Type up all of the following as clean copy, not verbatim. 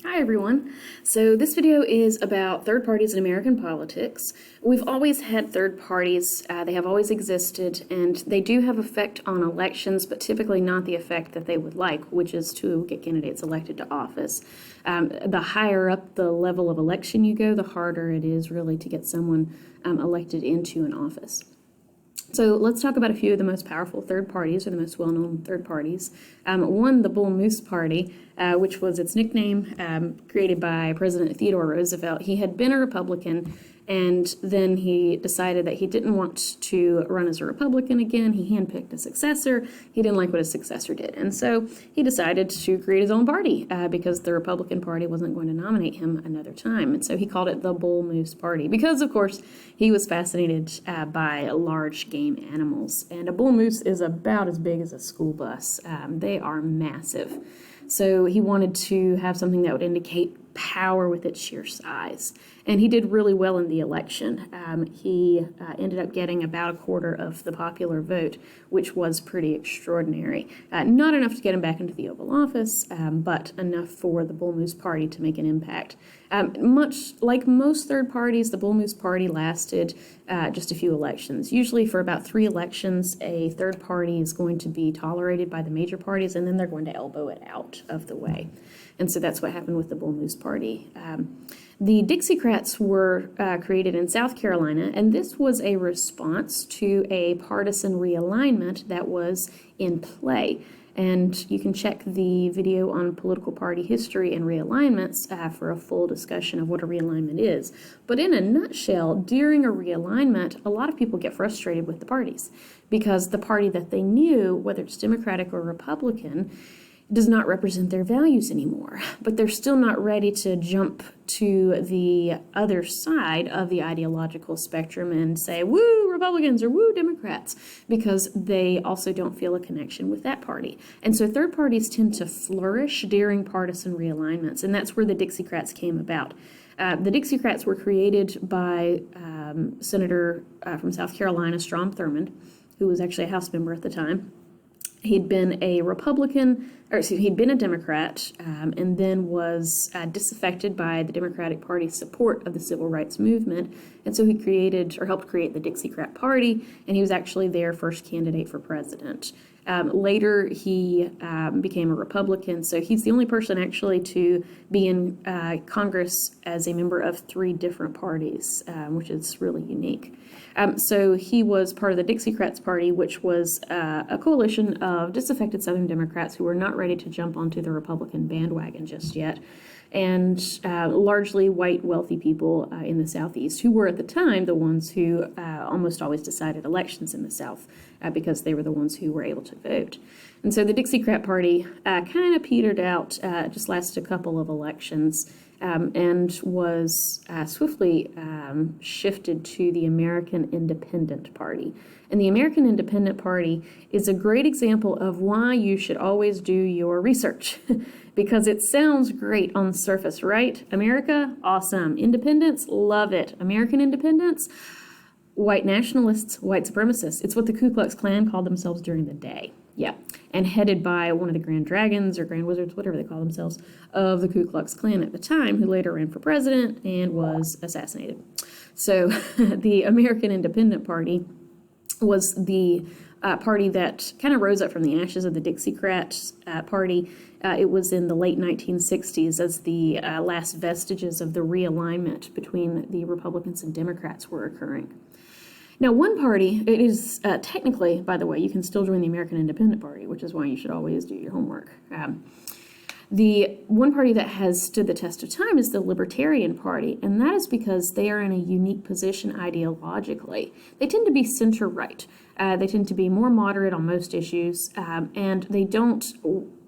Hi everyone. So this video is about third parties in American politics. We've always had third parties, they have always existed, and they do have effect on elections, but typically not the effect that they would like, which is to get candidates elected to office. The higher up the level of election you go, the harder it is really to get someone elected into an office. So let's talk about a few of the most powerful third parties, or the most well-known third parties. One, the Bull Moose Party, which was its nickname, created by President Theodore Roosevelt. He had been a Republican, and then he decided that he didn't want to run as a Republican again. He handpicked a successor. He didn't like what his successor did, and so he decided to create his own party because the Republican Party wasn't going to nominate him another time. And so he called it the Bull Moose Party because, of course, he was fascinated by large game animals. And a bull moose is about as big as a school bus. They are massive. So he wanted to have something that would indicate power with its sheer size. And he did really well in the election. He ended up getting about a quarter of the popular vote, which was pretty extraordinary. Not enough to get him back into the Oval Office, but enough for the Bull Moose Party to make an impact. Much like most third parties, the Bull Moose Party lasted just a few elections. Usually for about 3 elections, a third party is going to be tolerated by the major parties, and then they're going to elbow it out of the way. And so that's what happened with the Bull Moose Party. The Dixiecrats were created in South Carolina, and this was a response to a partisan realignment that was in play. And you can check the video on political party history and realignments for a full discussion of what a realignment is. But in a nutshell, during a realignment, a lot of people get frustrated with the parties because the party that they knew, whether it's Democratic or Republican, does not represent their values anymore, but they're still not ready to jump to the other side of the ideological spectrum and say, woo, Republicans or woo, Democrats, because they also don't feel a connection with that party. And so third parties tend to flourish during partisan realignments, and that's where the Dixiecrats came about. The Dixiecrats were created by Senator from South Carolina, Strom Thurmond, who was actually a House member at the time. He'd been a Republican, he'd been a Democrat, and then was disaffected by the Democratic Party's support of the Civil Rights Movement. And so he created, or helped create, the Dixiecrat Party, and he was actually their first candidate for president. Later, he became a Republican, so he's the only person actually to be in Congress as a member of 3 different parties, which is really unique. So he was part of the Dixiecrats Party, which was a coalition of disaffected Southern Democrats who were not ready to jump onto the Republican bandwagon just yet, and largely white, wealthy people in the Southeast, who were at the time the ones who almost always decided elections in the South because they were the ones who were able to vote. And so the Dixiecrat Party kind of petered out, just lasted a couple of elections, and was swiftly shifted to the American Independent Party. And the American Independent Party is a great example of why you should always do your research because it sounds great on the surface, right? America, awesome. Independence, love it. American independence, white nationalists, white supremacists. It's what the Ku Klux Klan called themselves during the day. Yeah, and headed by one of the Grand Dragons or Grand Wizards, whatever they call themselves, of the Ku Klux Klan at the time, who later ran for president and was assassinated. So the American Independent Party was the party that kind of rose up from the ashes of the Dixiecrat Party. It was in the late 1960s as the last vestiges of the realignment between the Republicans and Democrats were occurring. Now, one party, it is technically, by the way, you can still join the American Independent Party, which is why you should always do your homework. The one party that has stood the test of time is the Libertarian Party, and that is because they are in a unique position ideologically. They tend to be center-right. They tend to be more moderate on most issues, and they don't,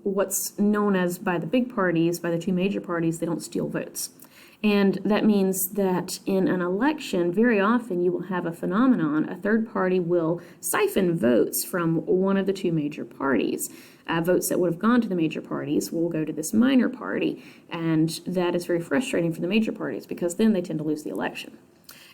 what's known as by the big parties, by the 2 major parties, they don't steal votes. And that means that in an election, very often you will have a phenomenon. A third party will siphon votes from one of the 2 major parties. Votes that would have gone to the major parties will go to this minor party, and that is very frustrating for the major parties because then they tend to lose the election.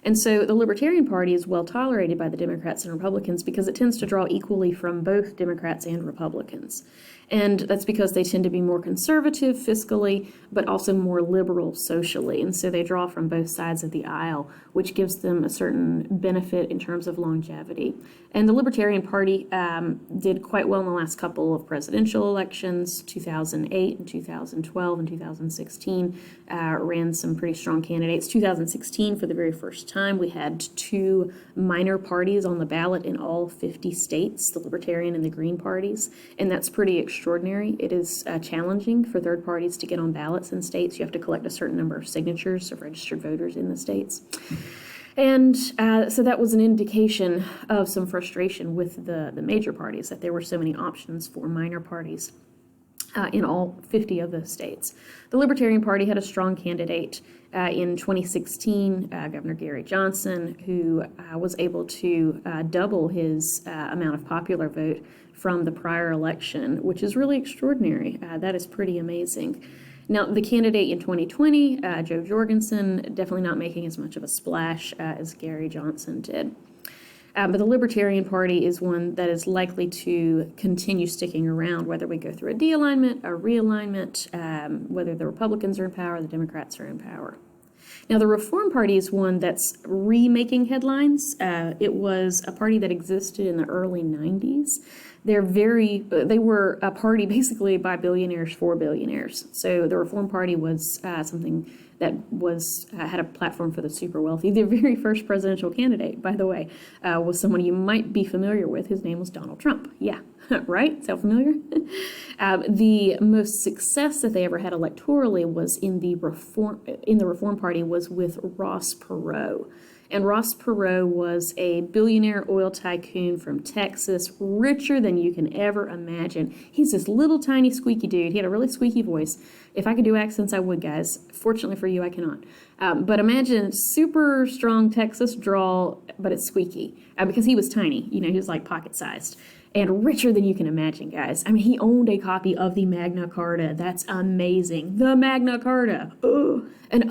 And so the Libertarian Party is well tolerated by the Democrats and Republicans because it tends to draw equally from both Democrats and Republicans. And that's because they tend to be more conservative fiscally, but also more liberal socially. And so they draw from both sides of the aisle, which gives them a certain benefit in terms of longevity. And the Libertarian Party did quite well in the last couple of presidential elections, 2008 and 2012 and 2016, ran some pretty strong candidates. 2016, for the very first time, we had two minor parties on the ballot in all 50 states, the Libertarian and the Green parties, and that's pretty extraordinary. It is challenging for third parties to get on ballots in states. You have to collect a certain number of signatures of registered voters in the states. And so that was an indication of some frustration with the major parties, that there were so many options for minor parties in all 50 of those states. The Libertarian Party had a strong candidate in 2016, Governor Gary Johnson, who was able to double his amount of popular vote from the prior election, which is really extraordinary. That is pretty amazing. Now, the candidate in 2020, Jo Jorgensen, definitely not making as much of a splash as Gary Johnson did. But the Libertarian Party is one that is likely to continue sticking around, whether we go through a de-alignment, a realignment, whether the Republicans are in power, the Democrats are in power. Now, the Reform Party is one that's remaking headlines. It was a party that existed in the early 90s. They were a party basically by billionaires for billionaires. So the Reform Party was something that had a platform for the super wealthy. Their very first presidential candidate, by the way, was someone you might be familiar with. His name was Donald Trump. Yeah, right? Sound familiar? The most success that they ever had electorally was in the Reform Party was with Ross Perot. And Ross Perot was a billionaire oil tycoon from Texas, richer than you can ever imagine. He's this little tiny squeaky dude. He had a really squeaky voice. If I could do accents, I would, guys. Fortunately for you, I cannot. But imagine super strong Texas drawl, but it's squeaky because he was tiny. You know, he was like pocket-sized. And richer than you can imagine, guys. I mean, he owned a copy of the Magna Carta. That's amazing. The Magna Carta. Ugh. And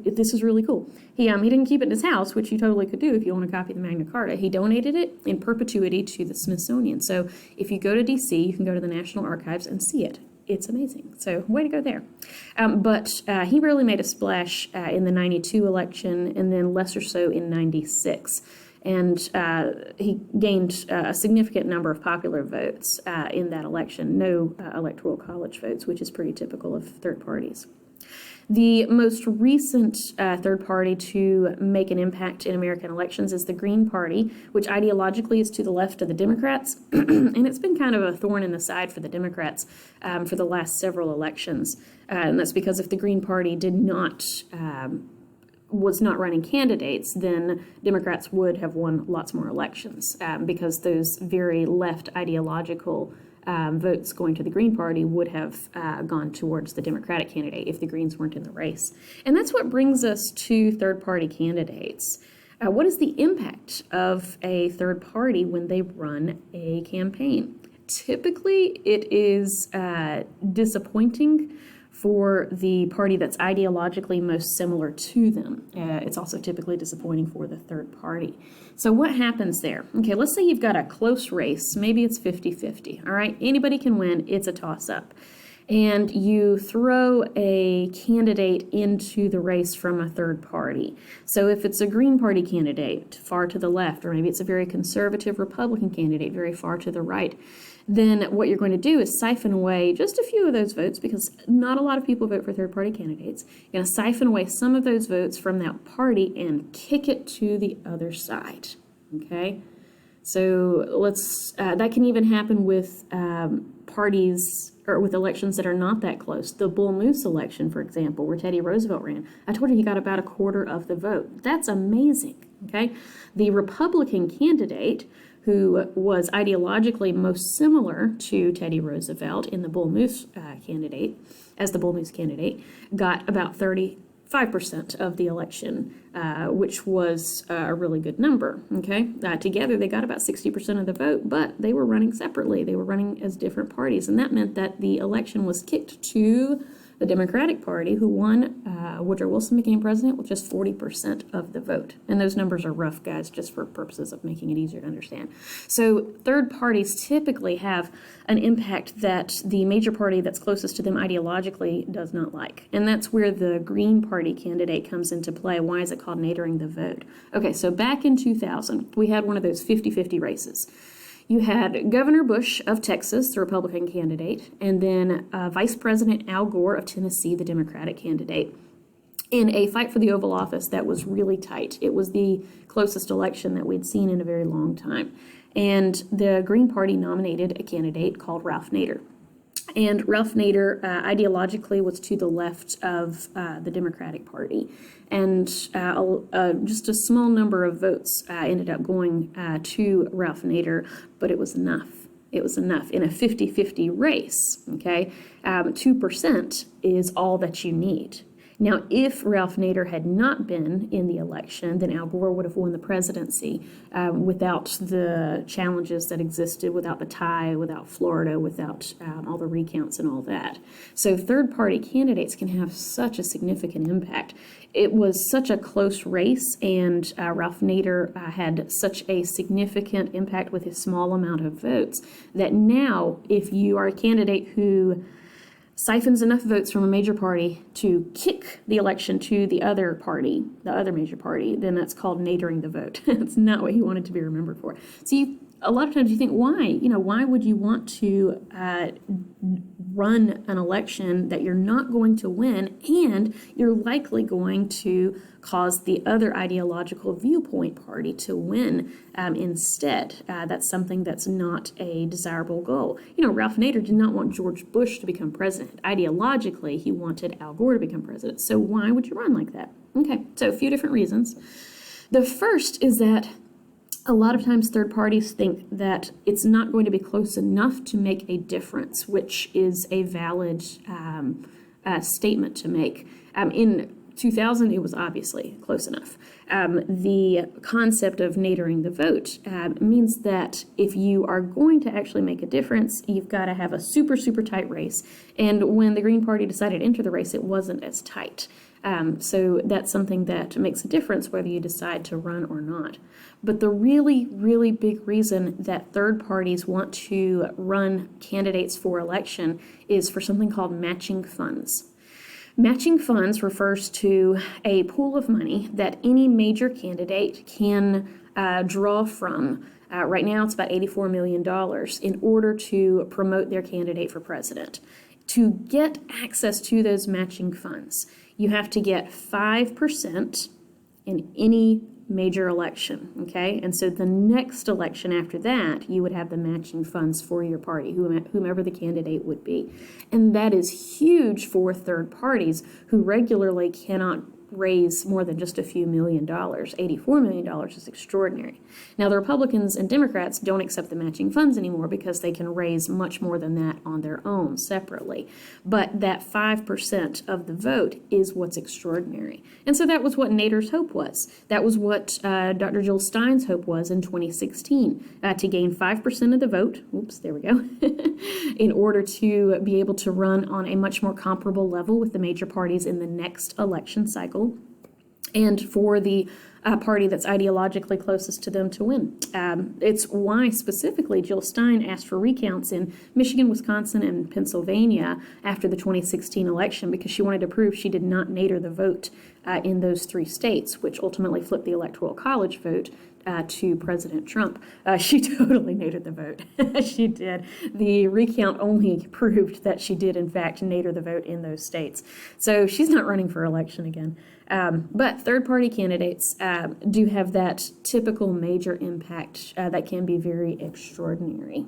this is really cool. He didn't keep it in his house, which you totally could do if you own a copy of the Magna Carta. He donated it in perpetuity to the Smithsonian. So if you go to D.C., you can go to the National Archives and see it. It's amazing. So way to go there. But he really made a splash in the 92 election and then lesser so in 96. And he gained a significant number of popular votes in that election, no electoral college votes, which is pretty typical of third parties. The most recent third party to make an impact in American elections is the Green Party, which ideologically is to the left of the Democrats, and it's been kind of a thorn in the side for the Democrats for the last several elections. And that's because if the Green Party was not running candidates, then Democrats would have won lots more elections because those very left ideological votes going to the Green Party would have gone towards the Democratic candidate if the Greens weren't in the race. And that's what brings us to third-party candidates. What is the impact of a third party when they run a campaign? Typically, it is disappointing for the party that's ideologically most similar to them. It's also typically disappointing for the third party. So what happens there? Okay, let's say you've got a close race. Maybe it's 50-50, all right? Anybody can win. It's a toss-up. And you throw a candidate into the race from a third party. So if it's a Green Party candidate far to the left, or maybe it's a very conservative Republican candidate very far to the right, then what you're going to do is siphon away just a few of those votes because not a lot of people vote for third-party candidates. You're going to siphon away some of those votes from that party and kick it to the other side, okay? So that can even happen with parties or with elections that are not that close. The Bull Moose election, for example, where Teddy Roosevelt ran, I told you he got about a quarter of the vote. That's amazing, okay? The Republican candidate who was ideologically most similar to Teddy Roosevelt in the Bull Moose candidate, got about 35% of the election, which was a really good number, okay? Together, they got about 60% of the vote, but they were running separately. They were running as different parties, and that meant that the election was kicked to the Democratic Party, who won, Woodrow Wilson became president with just 40% of the vote. And those numbers are rough, guys, just for purposes of making it easier to understand. So third parties typically have an impact that the major party that's closest to them ideologically does not like. And that's where the Green Party candidate comes into play. Why is it called nadering the vote? Okay, so back in 2000, we had one of those 50-50 races. You had Governor Bush of Texas, the Republican candidate, and then Vice President Al Gore of Tennessee, the Democratic candidate, in a fight for the Oval Office that was really tight. It was the closest election that we'd seen in a very long time. And the Green Party nominated a candidate called Ralph Nader. And Ralph Nader ideologically was to the left of the Democratic Party. And just a small number of votes ended up going to Ralph Nader, but it was enough. It was enough in a 50-50 race, okay? 2% is all that you need. Now, if Ralph Nader had not been in the election, then Al Gore would have won the presidency without the challenges that existed, without the tie, without Florida, without all the recounts and all that. So third-party candidates can have such a significant impact. It was such a close race, and Ralph Nader had such a significant impact with his small amount of votes that now, if you are a candidate who siphons enough votes from a major party to kick the election to the other party, the other major party, then that's called nadering the vote. It's not what you wanted to be remembered for. So a lot of times you think, why would you want to run an election that you're not going to win, and you're likely going to cause the other ideological viewpoint party to win instead? That's something that's not a desirable goal. Ralph Nader did not want George Bush to become president. Ideologically, he wanted Al Gore to become president. So why would you run like that? Okay, so a few different reasons. The first is that a lot of times third parties think that it's not going to be close enough to make a difference, which is a valid statement to make. In 2000, it was obviously close enough. The concept of nadering the vote means that if you are going to actually make a difference, you've got to have a super, super tight race. And when the Green Party decided to enter the race, it wasn't as tight. So that's something that makes a difference whether you decide to run or not. But the really, really big reason that third parties want to run candidates for election is for something called matching funds. Matching funds refers to a pool of money that any major candidate can draw from. Right now it's about $84 million in order to promote their candidate for president. To get access to those matching funds, you have to get 5% in any major election, okay? And so the next election after that, you would have the matching funds for your party, whomever the candidate would be. And that is huge for third parties who regularly cannot raise more than just a few $1 million. $84 million is extraordinary. Now, the Republicans and Democrats don't accept the matching funds anymore because they can raise much more than that on their own separately. But that 5% of the vote is what's extraordinary. And so that was what Nader's hope was. That was what Dr. Jill Stein's hope was in 2016, to gain 5% of the vote, oops, there we go, in order to be able to run on a much more comparable level with the major parties in the next election cycle, and for the party that's ideologically closest to them to win. It's why specifically Jill Stein asked for recounts in Michigan, Wisconsin, and Pennsylvania after the 2016 election, because she wanted to prove she did not nader the vote in those three states, which ultimately flipped the Electoral College vote to President Trump. She totally nadered the vote. She did. The recount only proved that she did, in fact, nader the vote in those states. So she's not running for election again. But third-party candidates do have that typical major impact that can be very extraordinary.